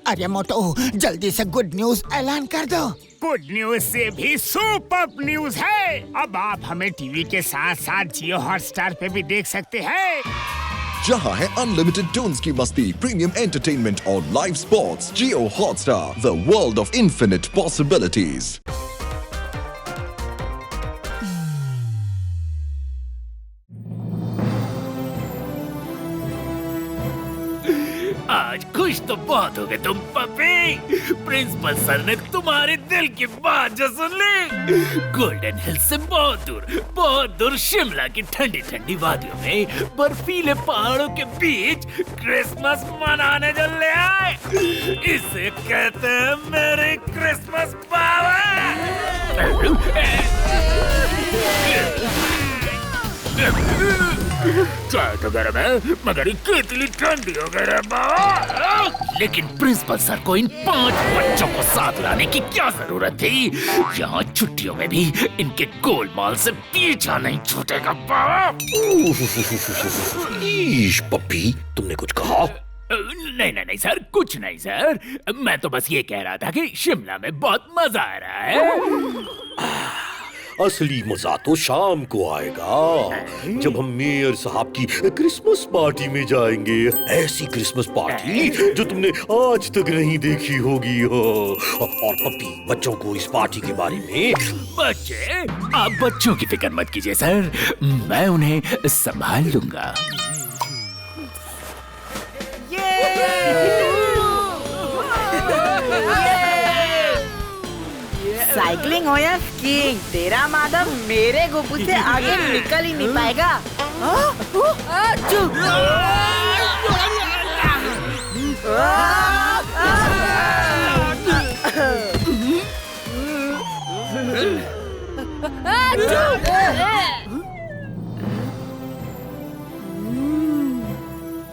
अरे मोटू, जल्दी से गुड न्यूज ऐलान कर दो। गुड न्यूज से भी सुपर न्यूज है। अब आप हमें टीवी के साथ साथ जियो हॉटस्टार पे भी देख सकते हैं, जहां है अनलिमिटेड टून्स की मस्ती, प्रीमियम एंटरटेनमेंट और live sports. Jio Hotstar, the world of infinite possibilities. आज खुश तो बहुत हो गए तुम पपी। प्रिंसिपल सर ने तुम्हारे दिल की बात जो सुन ली। गोल्डन हिल से बहुत दूर शिमला की ठंडी ठंडी वादियों में बर्फीले पहाड़ों के बीच क्रिसमस मनाने चले आए। इसे कहते हैं मेरी क्रिसमस पावर। चाय तो गर्म है, मगर कितनी ठंडी हो गई है बाबा। लेकिन प्रिंसिपल सर को इन 5 बच्चों को साथ लाने की क्या जरूरत थी? यहाँ छुट्टियों में भी इनके गोलमाल से पीछा नहीं छूटेगा बाबा। पप्पी, तुमने कुछ कहा? नहीं सर, कुछ नहीं सर। मैं तो बस ये कह रहा था कि शिमला में बहुत मजा आ रहा है। असली मजा तो शाम को आएगा, जब हम मेयर साहब की क्रिसमस पार्टी में जाएंगे। ऐसी क्रिसमस पार्टी जो तुमने आज तक नहीं देखी होगी। और पप्पी, बच्चों को इस पार्टी के बारे में। बच्चे, आप बच्चों की फिक्र मत कीजिए सर, मैं उन्हें संभाल लूंगा। साइकिलिंग हो या स्कीइंग, तेरा माधव मेरे गोपू से आगे निकल ही नहीं पाएगा।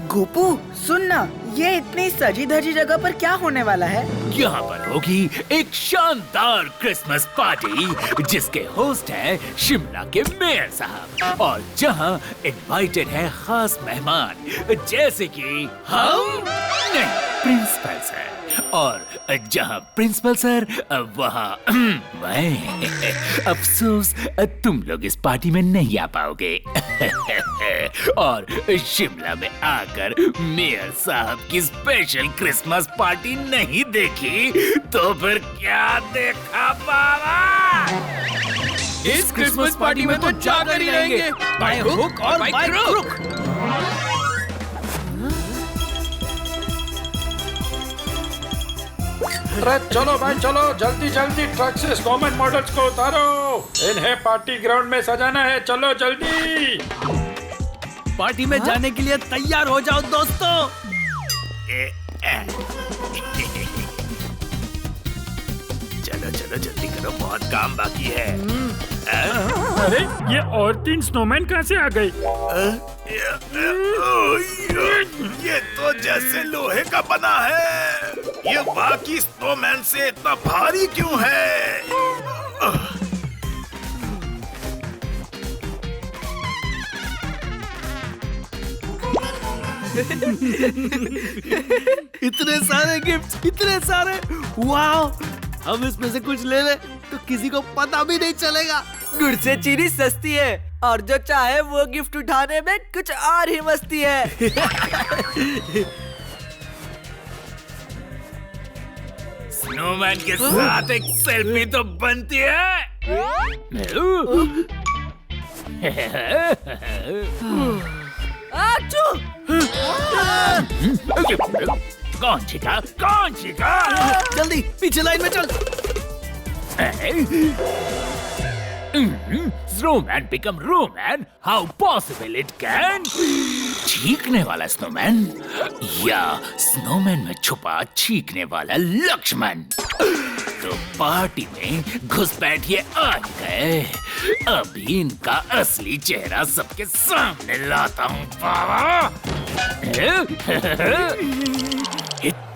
गोपू सुन ना, ये इतनी सजी धजी जगह पर क्या होने वाला है? यहाँ पर होगी एक शानदार क्रिसमस पार्टी, जिसके होस्ट है शिमला के मेयर साहब, और जहाँ इनवाइटेड है खास मेहमान जैसे कि हम नहीं, प्रिंसिपल सर। और जहाँ प्रिंसिपल सर वहाँ मैं। अफसोस तुम लोग इस पार्टी में नहीं आ पाओगे। और शिमला में आकर मेयर साहब की स्पेशल क्रिसमस पार्टी नहीं देखी तो फिर क्या देखा बाबा? इस क्रिसमस पार्टी में तो जाकर ही रहेंगे, बाय हुक और बाय क्रुक। अरे चलो भाई चलो, जल्दी जल्दी ट्रक से स्नोमैन मॉडल्स को उतारो। इन्हें पार्टी ग्राउंड में सजाना है, चलो जल्दी। पार्टी में जाने के लिए तैयार हो जाओ दोस्तों। चलो जल्दी करो, बहुत काम बाकी है। अरे ये और 3 स्नोमैन कहाँ से आ गए? ये तो जैसे लोहे का बना है। ये बाकी स्नोमैन से इतना भारी क्यों है? इतने सारे गिफ्ट, इतने सारे, वाह! हम इसमें से कुछ ले ले तो किसी को पता भी नहीं चलेगा। गुड़ से चीनी सस्ती है, और जो चाहे वो गिफ्ट उठाने में कुछ और ही मस्ती है। स्नोमैन के साथ एक सेल्फी तो बनती है। कौन जीता? जल्दी पीछे लाइन में चल। Snowman become Roman? How possible it can? छींकने वाला स्नोमैन या स्नोमैन में छुपा छींकने वाला लक्ष्मण? तो पार्टी में घुसपैठिए आ गए। अभी इनका असली चेहरा सबके सामने लाता हूँ बाबा।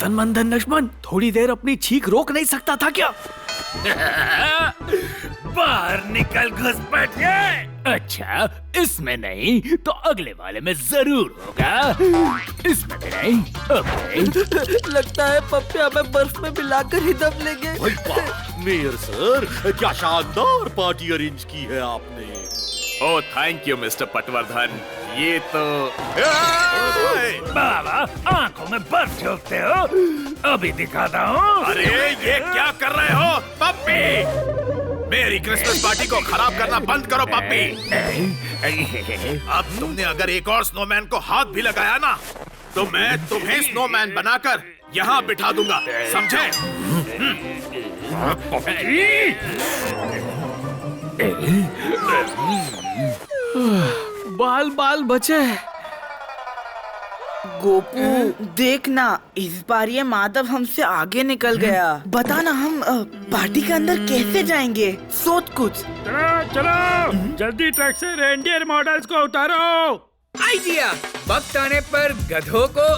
तन मन धन लक्ष्मण, थोड़ी देर अपनी छींक रोक नहीं सकता था क्या? बाहर निकल घुसपैठिए। अच्छा, इसमें नहीं तो अगले वाले में जरूर होगा। इसमें भी नहीं। ओके। लगता है पप्पी हमें बर्फ में मिलाकर ही दम लेंगे। भाई वाह, मेयर सर, क्या शानदार पार्टी अरेंज की है आपने। Oh thank you mister Patwardhan. ये तो बाबा, आंखों में बर्फ झोंकते हो। अभी दिखाता हूँ। अरे ये क्या कर रहे हो पप्पी? मेरी क्रिसमस पार्टी को खराब करना बंद करो पप्पी। अब तुमने अगर एक और स्नोमैन को हाथ भी लगाया ना तो मैं तुम्हें स्नोमैन बनाकर यहाँ बिठा दूंगा, समझे? बाल बाल बचे। गोपू देखना, इस बार ये माधव हमसे आगे निकल गया। बता ना हम पार्टी के अंदर कैसे जाएंगे? सोच कुछ। चलो जल्दी ट्रक से रेंडियर मॉडल्स को उतारो। आइडिया। वक्त आने पर गधों को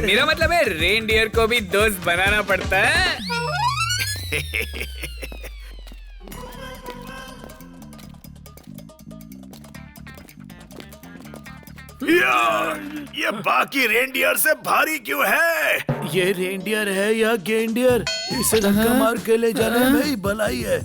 मेरा मतलब है रेनडियर को भी दोस्त बनाना पड़ता है। ये बाकी रेंडियर से भारी क्यों है? ये रेंडियर है या गेंडियर? इसे धक्का मार के ले जाने में ही भलाई है।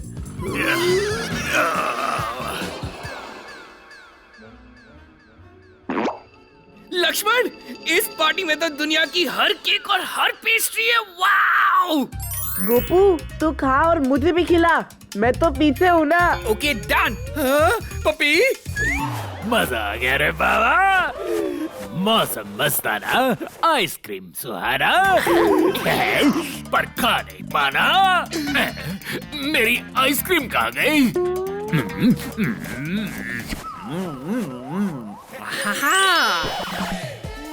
लक्ष्मण, इस पार्टी में तो दुनिया की हर केक और हर पेस्ट्री है। वाओ! गोपू तू खा और मुझे भी खिला, मैं तो पीछे हूँ ना। Okay done. पपी, मजा आ गया रे बाबा। मौसम मस्ताना, आइसक्रीम सुहाना, पर खा नहीं पाना। मेरी आइसक्रीम कहाँ गई?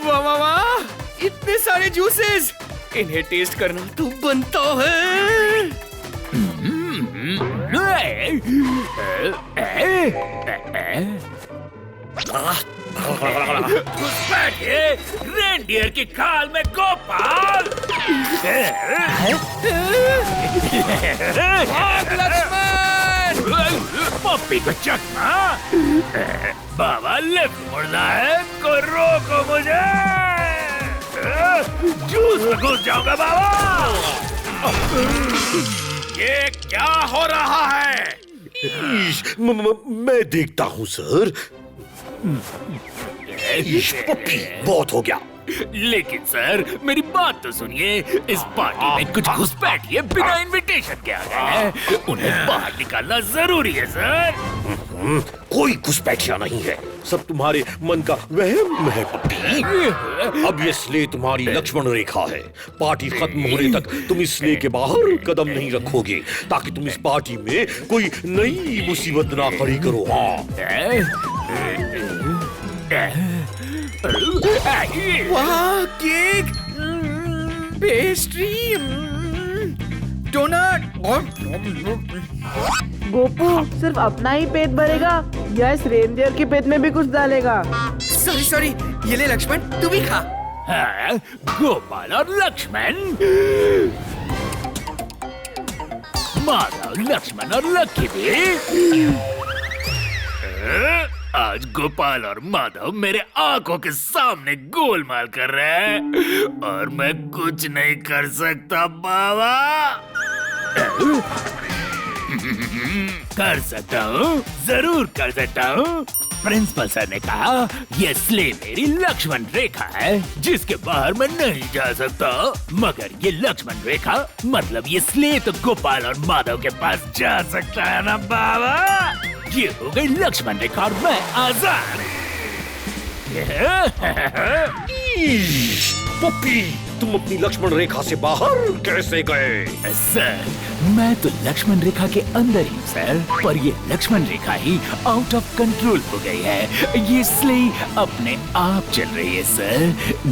वाह वाह वाह, इतने सारे जूसेस, इन्हें टेस्ट करना तो बनता है। बैठिए, रेंडियर की खाल में गोपाल। पप्पी को चकमा। बाबा लिफ्ट मुड़ना है, को रोको मुझे। जूस में घुस जाऊंगा बाबा। ये क्या हो रहा है? मैं देखता हूँ सर। पप्पी, बहुत हो गया। लेकिन सर मेरी बात तो सुनिए, इस पार्टी में कुछ घुसपैठिए बिना इनविटेशन के आ गए हैं, उन्हें बाहर निकालना जरूरी है सर। कोई घुसपैठिया नहीं है, सब तुम्हारे मन का वहम है पप्पी। अब ये स्ले तुम्हारी लक्ष्मण रेखा है। पार्टी खत्म होने तक तुम इस स्ले के बाहर कदम नहीं रखोगे, ताकि तुम इस पार्टी में कोई नई मुसीबत ना खड़ी करो। वाह, केक, पेस्ट्री, डोनट। गोपू सिर्फ अपना ही पेट भरेगा या इस रेंडियर के पेट में भी कुछ डालेगा? सॉरी सॉरी, ये ले लक्ष्मण, तू भी खा। हाँ, गोपाल और लक्ष्मण, माधव, लक्ष्मण और लक्की भी। आज गोपाल और माधव मेरे आंखों के सामने गोलमाल कर रहे हैं और मैं कुछ नहीं कर सकता बाबा। कर सकता हूँ, जरूर कर सकता हूँ। प्रिंसिपल सर ने कहा ये स्ले मेरी लक्ष्मण रेखा है, जिसके बाहर मैं नहीं जा सकता। मगर ये लक्ष्मण रेखा मतलब ये स्ले तो गोपाल और माधव के पास जा सकता है ना बाबा। ये हो गई लक्ष्मण रेखा और मैं आजाद। पप्पी, तुम अपनी लक्ष्मण रेखा से बाहर कैसे गए? सर मैं तो लक्ष्मण रेखा के अंदर ही हूँ सर, पर ये लक्ष्मण रेखा ही आउट ऑफ कंट्रोल हो गई है। ये इसलिए अपने आप चल रही है सर।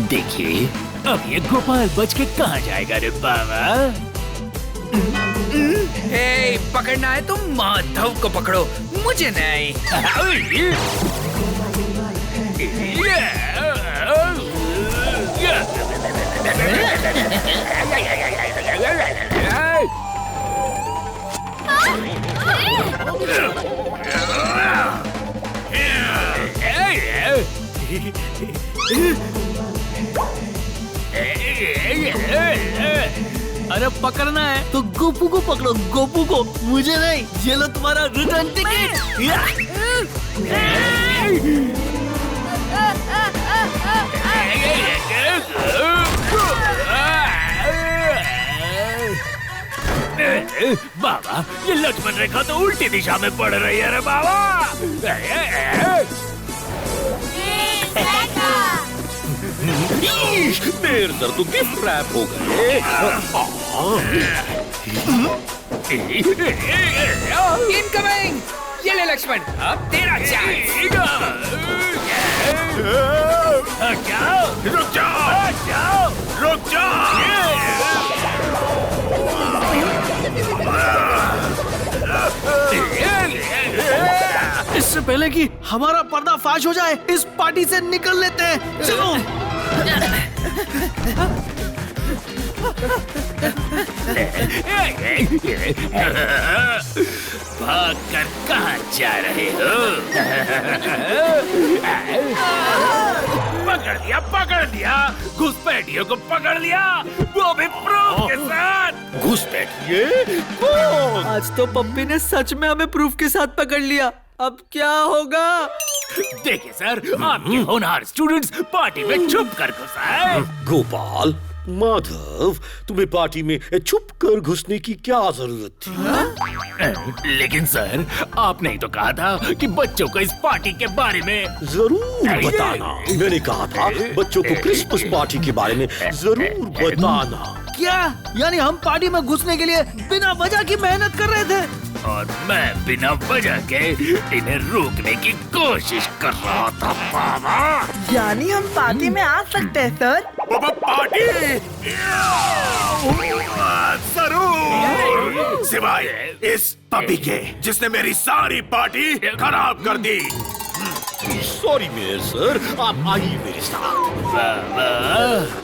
देखिए अब ये गोपाल बच के कहाँ जाएगा रे बाबा। हे, पकड़ना है तो माधव को पकड़ो, मुझे नहीं। अरे पकड़ना है तो गोपू को पकड़ो, गोपू को, मुझे नहीं। ये लो तुम्हारा रिटर्न टिकट। बाबा, ये लक्ष्मण रेखा तो उल्टी दिशा में पड़ रही है रे बाबा। मेरे सर तो गिफ्ट रैप हो गए। इनकमिंग। ये ले लक्ष्मण, अब तेरा चांस। रुक जाओ, रुक इससे पहले कि हमारा पर्दाफाश हो जाए, इस पार्टी से निकल लेते हैं। चलो। भाग कर कहाँ जा रहे हो? पकड़ लिया, घुसपैठियों को पकड़ लिया, वो भी प्रूफ के साथ। घुसपैठिए? आज तो पप्पी ने सच में हमें प्रूफ के साथ पकड़ लिया। अब क्या होगा? देखिए सर, आपके होनहार स्टूडेंट्स पार्टी में छुप कर घुसा है। गोपाल, माधव, तुम्हें पार्टी में छुप कर घुसने की क्या जरूरत थी? लेकिन सर, आपने ही तो कहा था कि बच्चों को इस पार्टी के बारे में जरूर बताना। मैंने कहा था बच्चों को क्रिसमस पार्टी के बारे में जरूर बताना। क्या यानी हम पार्टी में घुसने के लिए बिना वजह की मेहनत कर रहे थे? और मैं बिना वजह के इन्हें रोकने की कोशिश कर रहा था बाबा। यानी हम पार्टी में आ सकते हैं सर? पार्टी जरूर, सिवाय इस पपी के जिसने मेरी सारी पार्टी खराब कर दी। सॉरी मेयर सर, आप आइए मेरे साथ।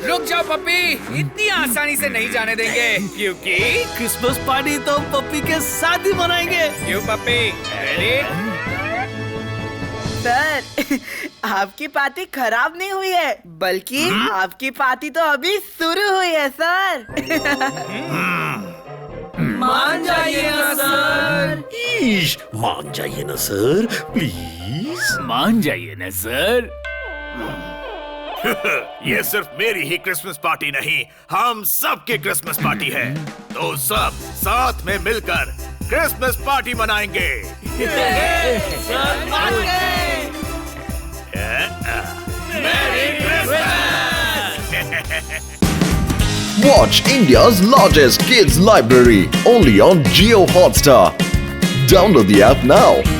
रुक जाओ पप्पी, इतनी आसानी से नहीं जाने देंगे, क्योंकि क्रिसमस पार्टी तो हम पप्पी के साथ ही मनाएंगे। क्यों पप्पी? रेडी? सर, आपकी पार्टी खराब नहीं हुई है, बल्कि आपकी पार्टी तो अभी शुरू हुई है सर। मान जाइए ना सर। मान जाइए ना सर, प्लीज। मान जाइए ना सर। ये सिर्फ मेरी ही क्रिसमस पार्टी नहीं, हम सब की क्रिसमस पार्टी है। तो सब साथ में मिलकर क्रिसमस पार्टी मनाएंगे। Merry Watch India's largest kids library only on Jio Hotstar. Download the app now.